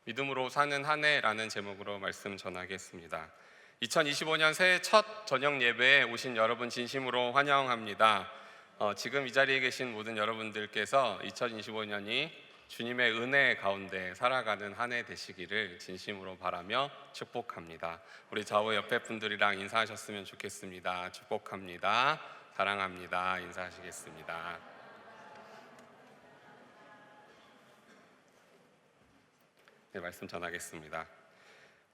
믿음으로 사는 한 해라는 제목으로 말씀 전하겠습니다. 2025년 새해 첫 저녁 예배에 오신 여러분 진심으로 환영합니다. 지금 이 자리에 계신 모든 여러분들께서 2025년이 주님의 은혜 가운데 살아가는 한 해 되시기를 진심으로 바라며 축복합니다. 우리 좌우 옆에 분들이랑 인사하셨으면 좋겠습니다. 축복합니다. 사랑합니다. 인사하시겠습니다. 네, 말씀 전하겠습니다.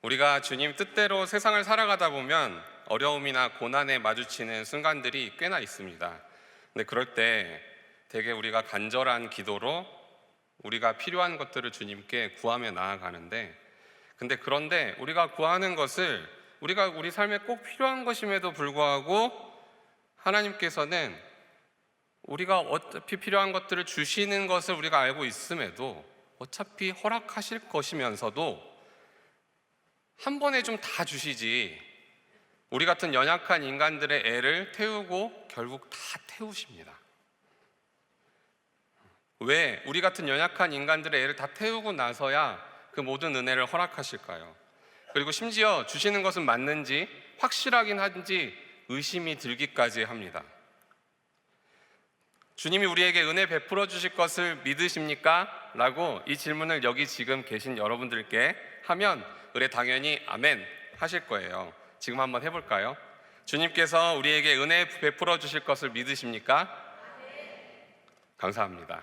우리가 주님 뜻대로 세상을 살아가다 보면 어려움이나 고난에 마주치는 순간들이 꽤나 있습니다. 근데 그럴 때 되게 우리가 간절한 기도로 우리가 필요한 것들을 주님께 구하며 나아가는데, 그런데 우리가 구하는 것을 우리가 우리 삶에 꼭 필요한 것임에도 불구하고 하나님께서는 우리가 어차피 필요한 것들을 주시는 것을 우리가 알고 있음에도 어차피 허락하실 것이면서도 한 번에 좀 다 주시지, 우리 같은 연약한 인간들의 애를 태우고 결국 다 태우십니다. 왜 우리 같은 연약한 인간들의 애를 다 태우고 나서야 그 모든 은혜를 허락하실까요? 그리고 심지어 주시는 것은 맞는지 확실하긴 한지 의심이 들기까지 합니다. 주님이 우리에게 은혜 베풀어 주실 것을 믿으십니까? 라고 이 질문을 여기 지금 계신 여러분들께 하면 당연히 아멘 하실 거예요. 지금 한번 해볼까요? 주님께서 우리에게 은혜 베풀어 주실 것을 믿으십니까? 감사합니다.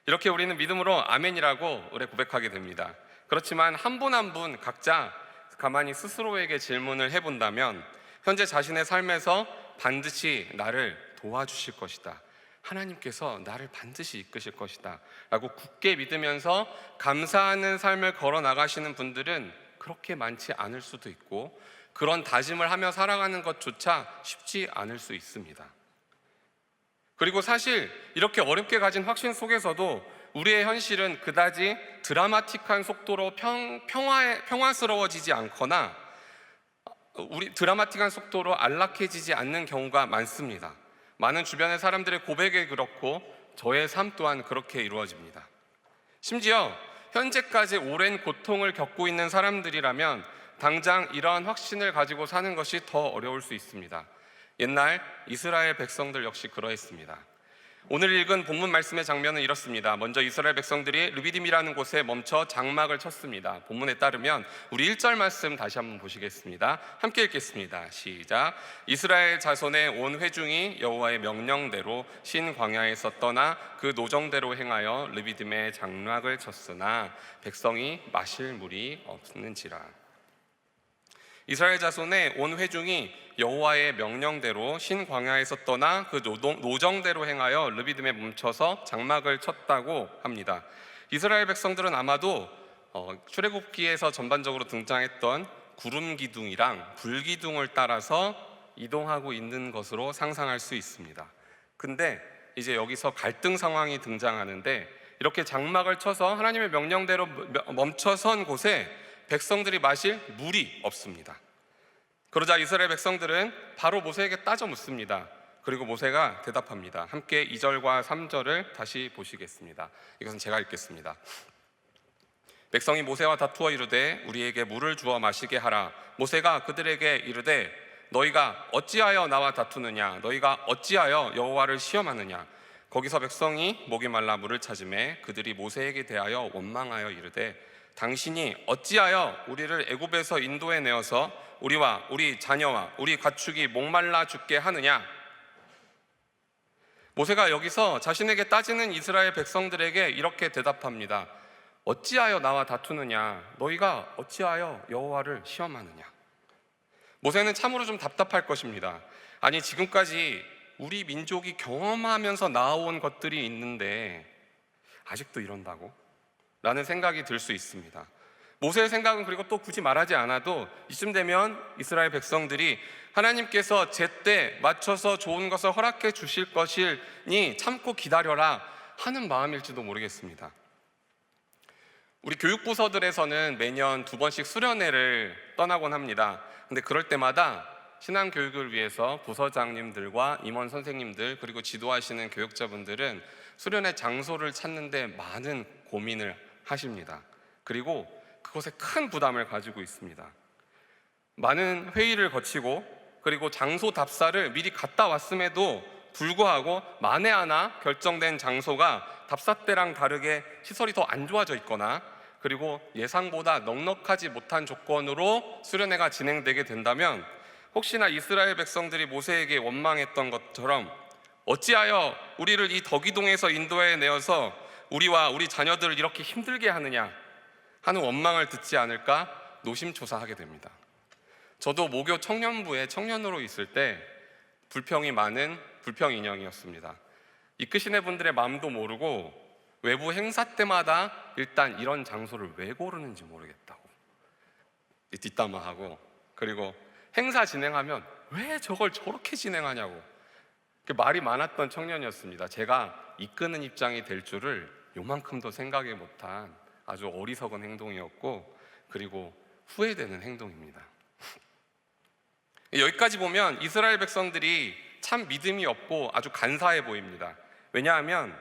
이렇게 우리는 믿음으로 아멘이라고 고백하게 됩니다. 그렇지만 한 분 한 분 각자 가만히 스스로에게 질문을 해본다면 현재 자신의 삶에서 반드시 나를 도와주실 것이다, 하나님께서 나를 반드시 이끄실 것이다 라고 굳게 믿으면서 감사하는 삶을 걸어 나가시는 분들은 그렇게 많지 않을 수도 있고, 그런 다짐을 하며 살아가는 것조차 쉽지 않을 수 있습니다. 그리고 사실 이렇게 어렵게 가진 확신 속에서도 우리의 현실은 그다지 드라마틱한 속도로 평화스러워지지 않거나 드라마틱한 속도로 안락해지지 않는 경우가 많습니다. 많은 주변의 사람들의 고백이 그렇고 저의 삶 또한 그렇게 이루어집니다. 심지어 현재까지 오랜 고통을 겪고 있는 사람들이라면 당장 이러한 확신을 가지고 사는 것이 더 어려울 수 있습니다. 옛날 이스라엘 백성들 역시 그러했습니다. 오늘 읽은 본문 말씀의 장면은 이렇습니다. 먼저 이스라엘 백성들이 르비딤이라는 곳에 멈춰 장막을 쳤습니다. 본문에 따르면 우리 1절 말씀 다시 한번 보시겠습니다. 함께 읽겠습니다. 시작. 이스라엘 자손의 온 회중이 여호와의 명령대로 신 광야에서 떠나 그 노정대로 행하여 르비딤에 장막을 쳤으나 백성이 마실 물이 없는지라. 이스라엘 자손의 온 회중이 여호와의 명령대로 신 광야에서 떠나 그 노정대로 행하여 르비딤에 멈춰서 장막을 쳤다고 합니다. 이스라엘 백성들은 아마도 출애굽기에서 전반적으로 등장했던 구름 기둥이랑 불 기둥을 따라서 이동하고 있는 것으로 상상할 수 있습니다. 근데 이제 여기서 갈등 상황이 등장하는데, 이렇게 장막을 쳐서 하나님의 명령대로 멈춰선 곳에 백성들이 마실 물이 없습니다. 그러자 이스라엘 백성들은 바로 모세에게 따져 묻습니다. 그리고 모세가 대답합니다. 함께 2절과 3절을 다시 보시겠습니다. 이것은 제가 읽겠습니다. 백성이 모세와 다투어 이르되 우리에게 물을 주어 마시게 하라. 모세가 그들에게 이르되 너희가 어찌하여 나와 다투느냐? 너희가 어찌하여 여호와를 시험하느냐? 거기서 백성이 목이 말라 물을 찾으매 그들이 모세에게 대하여 원망하여 이르되 당신이 어찌하여 우리를 애굽에서 인도해 내어서 우리와 우리 자녀와 우리 가축이 목말라 죽게 하느냐? 모세가 여기서 자신에게 따지는 이스라엘 백성들에게 이렇게 대답합니다. 어찌하여 나와 다투느냐? 너희가 어찌하여 여호와를 시험하느냐? 모세는 참으로 좀 답답할 것입니다. 아니, 지금까지 우리 민족이 경험하면서 나아온 것들이 있는데 아직도 이런다고? 라는 생각이 들 수 있습니다. 모세의 생각은 그리고 또 굳이 말하지 않아도 이쯤 되면 이스라엘 백성들이 하나님께서 제때 맞춰서 좋은 것을 허락해 주실 것이니 참고 기다려라 하는 마음일지도 모르겠습니다. 우리 교육부서들에서는 매년 2번씩 수련회를 떠나곤 합니다. 근데 그럴 때마다 신앙교육을 위해서 부서장님들과 임원 선생님들 그리고 지도하시는 교육자분들은 수련회 장소를 찾는 데 많은 고민을 하십니다. 그리고 그것에 큰 부담을 가지고 있습니다. 많은 회의를 거치고 그리고 장소 답사를 미리 갔다 왔음에도 불구하고 만에 하나 결정된 장소가 답사 때랑 다르게 시설이 더 안 좋아져 있거나 그리고 예상보다 넉넉하지 못한 조건으로 수련회가 진행되게 된다면 혹시나 이스라엘 백성들이 모세에게 원망했던 것처럼 어찌하여 우리를 이 덕이동에서 인도해 내어서 우리와 우리 자녀들을 이렇게 힘들게 하느냐 하는 원망을 듣지 않을까 노심초사하게 됩니다. 저도 모교 청년부에 청년으로 있을 때 불평이 많은 불평 인형이었습니다. 이끄시는 분들의 마음도 모르고 외부 행사 때마다 일단 이런 장소를 왜 고르는지 모르겠다고 뒷담화하고, 그리고 행사 진행하면 왜 저걸 저렇게 진행하냐고 말이 많았던 청년이었습니다. 제가 이끄는 입장이 될 줄을 요만큼도 생각이 못한 아주 어리석은 행동이었고, 그리고 후회되는 행동입니다. 여기까지 보면 이스라엘 백성들이 참 믿음이 없고 아주 간사해 보입니다. 왜냐하면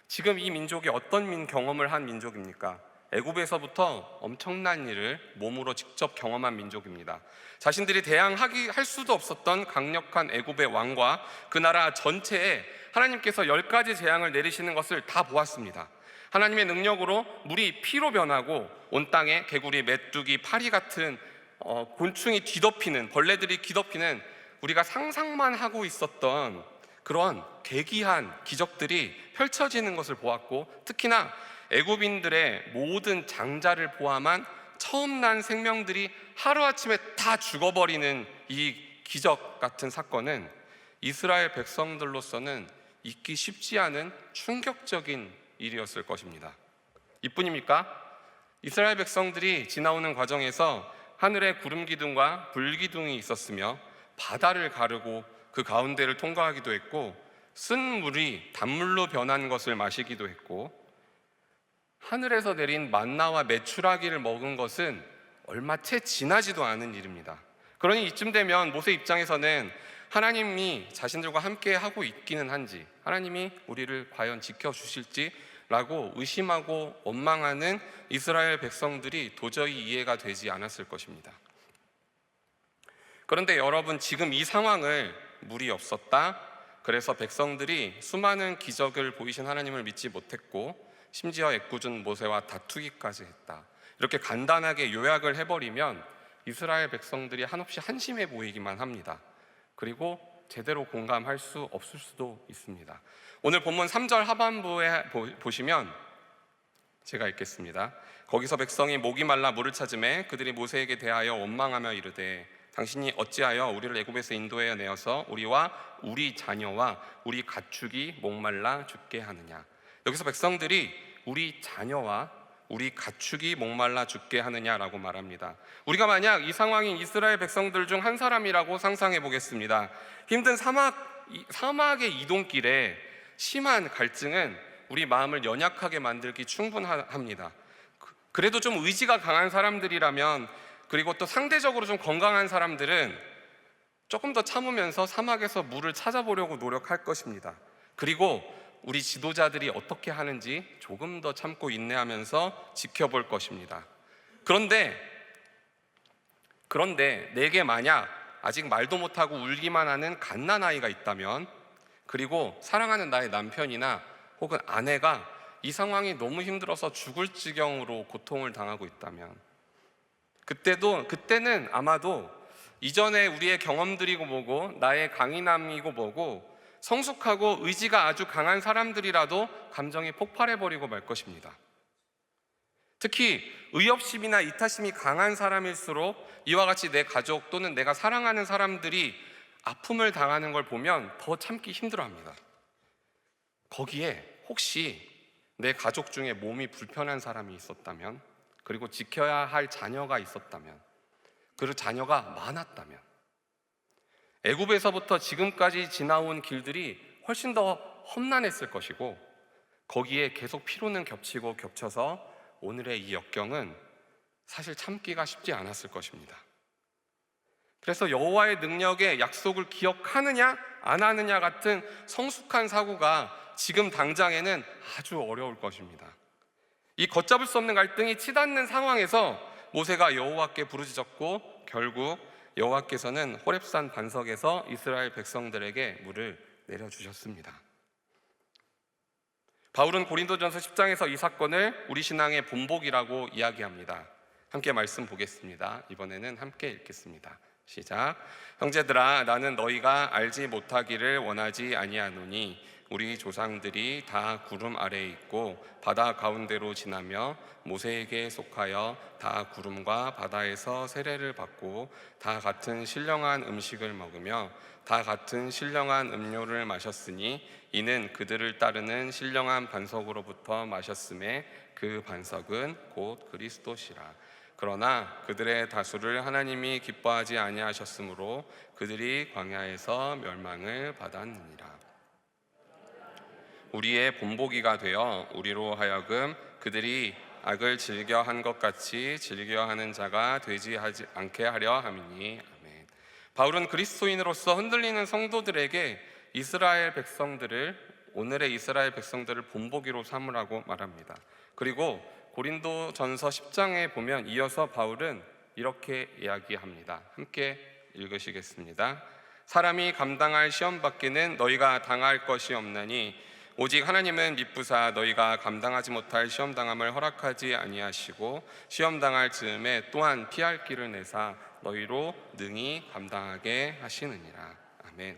지금 이 민족이 어떤 경험을 한 민족입니까? 애굽에서부터 엄청난 일을 몸으로 직접 경험한 민족입니다. 자신들이 대항할 수도 없었던 강력한 애굽의 왕과 그 나라 전체에 하나님께서 10가지 재앙을 내리시는 것을 다 보았습니다. 하나님의 능력으로 물이 피로 변하고 온 땅에 개구리, 메뚜기, 파리 같은 곤충이 뒤덮이는, 벌레들이 뒤덮이는 우리가 상상만 하고 있었던 그런 괴기한 기적들이 펼쳐지는 것을 보았고, 특히나 애굽인들의 모든 장자를 포함한 처음 난 생명들이 하루아침에 다 죽어버리는 이 기적 같은 사건은 이스라엘 백성들로서는 잊기 쉽지 않은 충격적인 일이었을 것입니다. 이뿐입니까? 이스라엘 백성들이 지나오는 과정에서 하늘에 구름 기둥과 불 기둥이 있었으며 바다를 가르고 그 가운데를 통과하기도 했고, 쓴 물이 단물로 변한 것을 마시기도 했고, 하늘에서 내린 만나와 메추라기를 먹은 것은 얼마 채 지나지도 않은 일입니다. 그러니 이쯤 되면 모세 입장에서는 하나님이 자신들과 함께 하고 있기는 한지, 하나님이 우리를 과연 지켜주실지 라고 의심하고 원망하는 이스라엘 백성들이 도저히 이해가 되지 않았을 것입니다. 그런데 여러분, 지금 이 상황을 물이 없었다, 그래서 백성들이 수많은 기적을 보이신 하나님을 믿지 못했고 심지어 애꿎은 모세와 다투기까지 했다, 이렇게 간단하게 요약을 해버리면 이스라엘 백성들이 한없이 한심해 보이기만 합니다. 그리고 제대로 공감할 수 없을 수도 있습니다. 오늘 본문 3절 하반부에 보시면 제가 읽겠습니다. 거기서 백성이 목이 말라 물을 찾으매 그들이 모세에게 대하여 원망하며 이르되 당신이 어찌하여 우리를 애굽에서 인도해 내어서 우리와 우리 자녀와 우리 가축이 목말라 죽게 하느냐. 여기서 백성들이 우리 자녀와 우리 가축이 목말라 죽게 하느냐라고 말합니다. 우리가 만약 이 상황인 이스라엘 백성들 중 한 사람이라고 상상해 보겠습니다. 힘든 사막의 이동길에 심한 갈증은 우리 마음을 연약하게 만들기 충분합니다. 그래도 좀 의지가 강한 사람들이라면, 그리고 또 상대적으로 좀 건강한 사람들은 조금 더 참으면서 사막에서 물을 찾아보려고 노력할 것입니다. 그리고 우리 지도자들이 어떻게 하는지 조금 더 참고 인내하면서 지켜볼 것입니다. 그런데 내게 만약 아직 말도 못하고 울기만 하는 갓난아이가 있다면, 그리고 사랑하는 나의 남편이나 혹은 아내가 이 상황이 너무 힘들어서 죽을 지경으로 고통을 당하고 있다면, 그때는 아마도 이전에 우리의 경험들이고 뭐고 나의 강인함이고 뭐고 성숙하고 의지가 아주 강한 사람들이라도 감정이 폭발해버리고 말 것입니다. 특히 의협심이나 이타심이 강한 사람일수록 이와 같이 내 가족 또는 내가 사랑하는 사람들이 아픔을 당하는 걸 보면 더 참기 힘들어합니다. 거기에 혹시 내 가족 중에 몸이 불편한 사람이 있었다면, 그리고 지켜야 할 자녀가 있었다면, 그리고 자녀가 많았다면, 애굽에서부터 지금까지 지나온 길들이 훨씬 더 험난했을 것이고, 거기에 계속 피로는 겹치고 겹쳐서 오늘의 이 역경은 사실 참기가 쉽지 않았을 것입니다. 그래서 여호와의 능력의 약속을 기억하느냐 안 하느냐 같은 성숙한 사고가 지금 당장에는 아주 어려울 것입니다. 이 걷잡을 수 없는 갈등이 치닫는 상황에서 모세가 여호와께 부르짖었고 결국 여호와께서는 호렙산 반석에서 이스라엘 백성들에게 물을 내려주셨습니다. 바울은 고린도전서 10장에서 이 사건을 우리 신앙의 본보기라고 이야기합니다. 함께 말씀 보겠습니다. 이번에는 함께 읽겠습니다. 시작. 형제들아, 나는 너희가 알지 못하기를 원하지 아니하노니 우리 조상들이 다 구름 아래에 있고 바다 가운데로 지나며 모세에게 속하여 다 구름과 바다에서 세례를 받고 다 같은 신령한 음식을 먹으며 다 같은 신령한 음료를 마셨으니 이는 그들을 따르는 신령한 반석으로부터 마셨음에 그 반석은 곧 그리스도시라. 그러나 그들의 다수를 하나님이 기뻐하지 아니하셨으므로 그들이 광야에서 멸망을 받았느니라. 우리의 본보기가 되어 우리로 하여금 그들이 악을 즐겨한 것 같이 즐겨하는 자가 되지 않게 하려 함이니. 아멘. 바울은 그리스도인으로서 흔들리는 성도들에게 오늘의 이스라엘 백성들을 본보기로 삼으라고 말합니다. 그리고 고린도전서 10장에 보면 이어서 바울은 이렇게 이야기합니다. 함께 읽으시겠습니다. 사람이 감당할 시험 밖에는 너희가 당할 것이 없나니 오직 하나님은 미쁘사 너희가 감당하지 못할 시험 당함을 허락하지 아니하시고 시험 당할 즈음에 또한 피할 길을 내사 너희로 능히 감당하게 하시느니라. 아멘.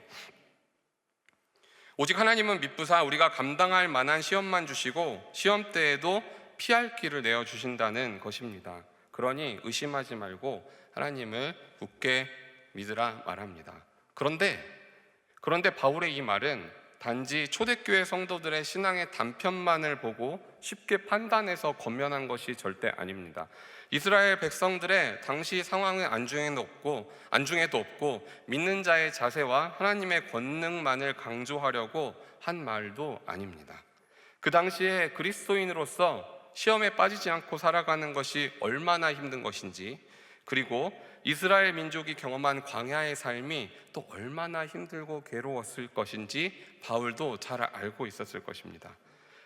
오직 하나님은 미쁘사 우리가 감당할 만한 시험만 주시고 시험 때에도 피할 길을 내어 주신다는 것입니다. 그러니 의심하지 말고 하나님을 굳게 믿으라 말합니다. 그런데 바울의 이 말은 단지 초대교회 성도들의 신앙의 단편만을 보고 쉽게 판단해서 권면한 것이 절대 아닙니다. 이스라엘 백성들의 당시 상황은 안중에도 없고 믿는 자의 자세와 하나님의 권능만을 강조하려고 한 말도 아닙니다. 그 당시에 그리스도인으로서 시험에 빠지지 않고 살아가는 것이 얼마나 힘든 것인지, 그리고 이스라엘 민족이 경험한 광야의 삶이 또 얼마나 힘들고 괴로웠을 것인지 바울도 잘 알고 있었을 것입니다.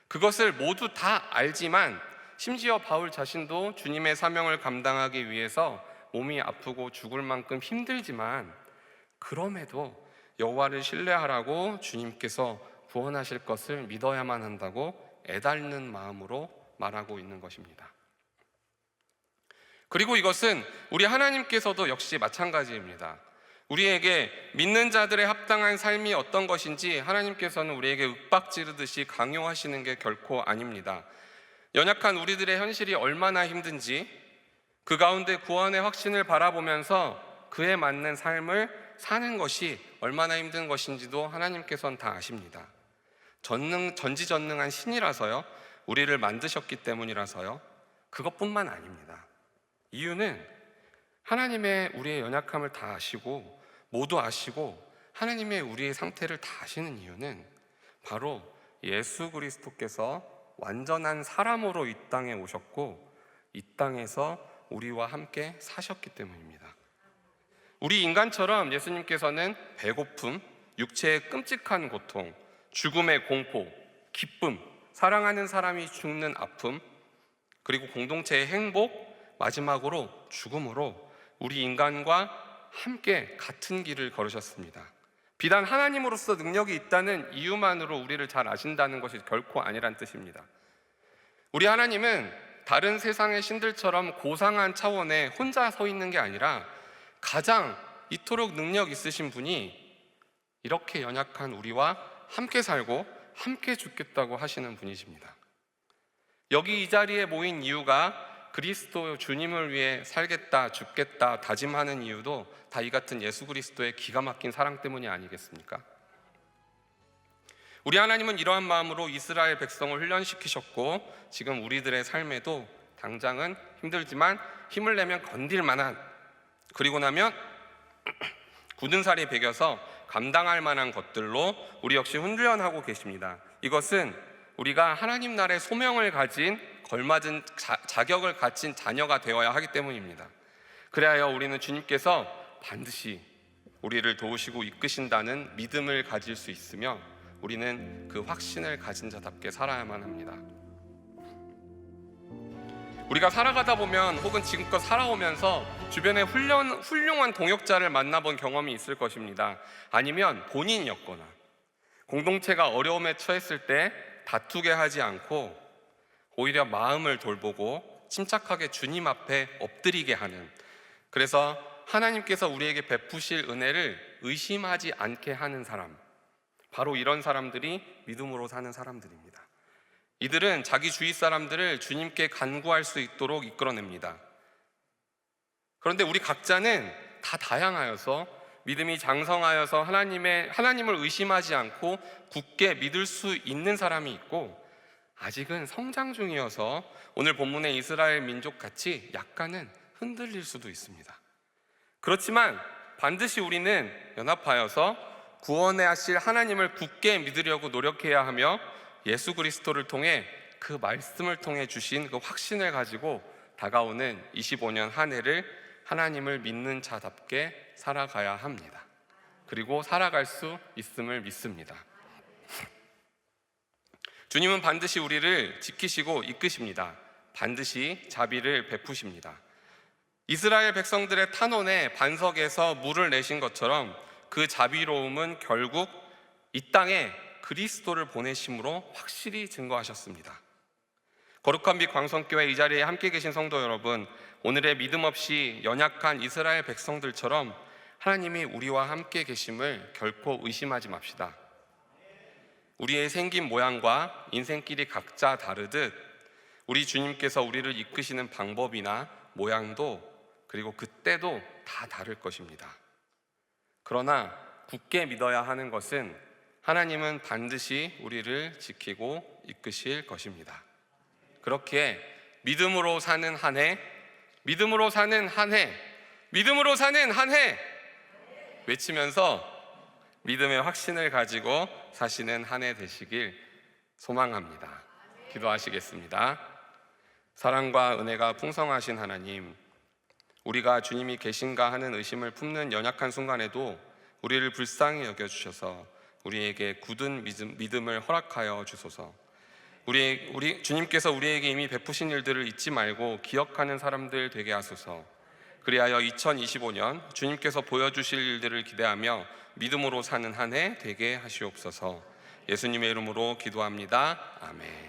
그것을 모두 다 알지만 심지어 바울 자신도 주님의 사명을 감당하기 위해서 몸이 아프고 죽을 만큼 힘들지만 그럼에도 여호와를 신뢰하라고 주님께서 구원하실 것을 믿어야만 한다고 애달는 마음으로 말하고 있는 것입니다. 그리고 이것은 우리 하나님께서도 역시 마찬가지입니다. 우리에게 믿는 자들의 합당한 삶이 어떤 것인지 하나님께서는 우리에게 윽박지르듯이 강요하시는 게 결코 아닙니다. 연약한 우리들의 현실이 얼마나 힘든지 그 가운데 구원의 확신을 바라보면서 그에 맞는 삶을 사는 것이 얼마나 힘든 것인지도 하나님께서는 다 아십니다. 전지전능한 신이라서요, 우리를 만드셨기 때문이라서요, 그것뿐만 아닙니다. 이유는 하나님의 우리의 연약함을 다 아시고 모두 아시고 하나님의 우리의 상태를 다 아시는 이유는 바로 예수 그리스도께서 완전한 사람으로 이 땅에 오셨고 이 땅에서 우리와 함께 사셨기 때문입니다. 우리 인간처럼 예수님께서는 배고픔, 육체의 끔찍한 고통, 죽음의 공포, 기쁨, 사랑하는 사람이 죽는 아픔, 그리고 공동체의 행복, 마지막으로 죽음으로 우리 인간과 함께 같은 길을 걸으셨습니다. 비단 하나님으로서 능력이 있다는 이유만으로 우리를 잘 아신다는 것이 결코 아니란 뜻입니다. 우리 하나님은 다른 세상의 신들처럼 고상한 차원에 혼자 서 있는 게 아니라 가장 이토록 능력 있으신 분이 이렇게 연약한 우리와 함께 살고 함께 죽겠다고 하시는 분이십니다. 여기 이 자리에 모인 이유가 그리스도 주님을 위해 살겠다, 죽겠다 다짐하는 이유도 다 이 같은 예수 그리스도의 기가 막힌 사랑 때문이 아니겠습니까? 우리 하나님은 이러한 마음으로 이스라엘 백성을 훈련시키셨고 지금 우리들의 삶에도 당장은 힘들지만 힘을 내면 건딜 만한, 그리고 나면 굳은 살이 배겨서 감당할 만한 것들로 우리 역시 훈련하고 계십니다. 이것은 우리가 하나님 나라의 소명을 가진 걸맞은 자격을 갖춘 자녀가 되어야 하기 때문입니다. 그래야 우리는 주님께서 반드시 우리를 도우시고 이끄신다는 믿음을 가질 수 있으며 우리는 그 확신을 가진 자답게 살아야만 합니다. 우리가 살아가다 보면 혹은 지금껏 살아오면서 주변에 훌륭한 동역자를 만나본 경험이 있을 것입니다. 아니면 본인이었거나 공동체가 어려움에 처했을 때 다투게 하지 않고 오히려 마음을 돌보고 침착하게 주님 앞에 엎드리게 하는, 그래서 하나님께서 우리에게 베푸실 은혜를 의심하지 않게 하는 사람, 바로 이런 사람들이 믿음으로 사는 사람들입니다. 이들은 자기 주위 사람들을 주님께 간구할 수 있도록 이끌어냅니다. 그런데 우리 각자는 다 다양하여서 믿음이 장성하여서 하나님을 의심하지 않고 굳게 믿을 수 있는 사람이 있고, 아직은 성장 중이어서 오늘 본문의 이스라엘 민족같이 약간은 흔들릴 수도 있습니다. 그렇지만 반드시 우리는 연합하여서 구원해 하실 하나님을 굳게 믿으려고 노력해야 하며, 예수 그리스도를 통해 그 말씀을 통해 주신 그 확신을 가지고 다가오는 25년 한 해를 하나님을 믿는 자답게 살아가야 합니다. 그리고 살아갈 수 있음을 믿습니다. 주님은 반드시 우리를 지키시고 이끄십니다. 반드시 자비를 베푸십니다. 이스라엘 백성들의 탄원에 반석에서 물을 내신 것처럼 그 자비로움은 결국 이 땅에 그리스도를 보내심으로 확실히 증거하셨습니다. 거룩한 빛 광성교회 이 자리에 함께 계신 성도 여러분, 오늘의 믿음 없이 연약한 이스라엘 백성들처럼 하나님이 우리와 함께 계심을 결코 의심하지 맙시다. 우리의 생긴 모양과 인생길이 각자 다르듯 우리 주님께서 우리를 이끄시는 방법이나 모양도 그리고 그때도 다 다를 것입니다. 그러나 굳게 믿어야 하는 것은 하나님은 반드시 우리를 지키고 이끄실 것입니다. 그렇게 믿음으로 사는 한 해, 믿음으로 사는 한 해, 믿음으로 사는 한 해 외치면서 믿음의 확신을 가지고 사시는 한 해 되시길 소망합니다. 기도하시겠습니다. 사랑과 은혜가 풍성하신 하나님, 우리가 주님이 계신가 하는 의심을 품는 연약한 순간에도 우리를 불쌍히 여겨주셔서 우리에게 굳은 믿음을 허락하여 주소서. 우리 주님께서 우리에게 이미 베푸신 일들을 잊지 말고 기억하는 사람들 되게 하소서. 그리하여 2025년 주님께서 보여주실 일들을 기대하며 믿음으로 사는 한 해 되게 하시옵소서. 예수님의 이름으로 기도합니다. 아멘.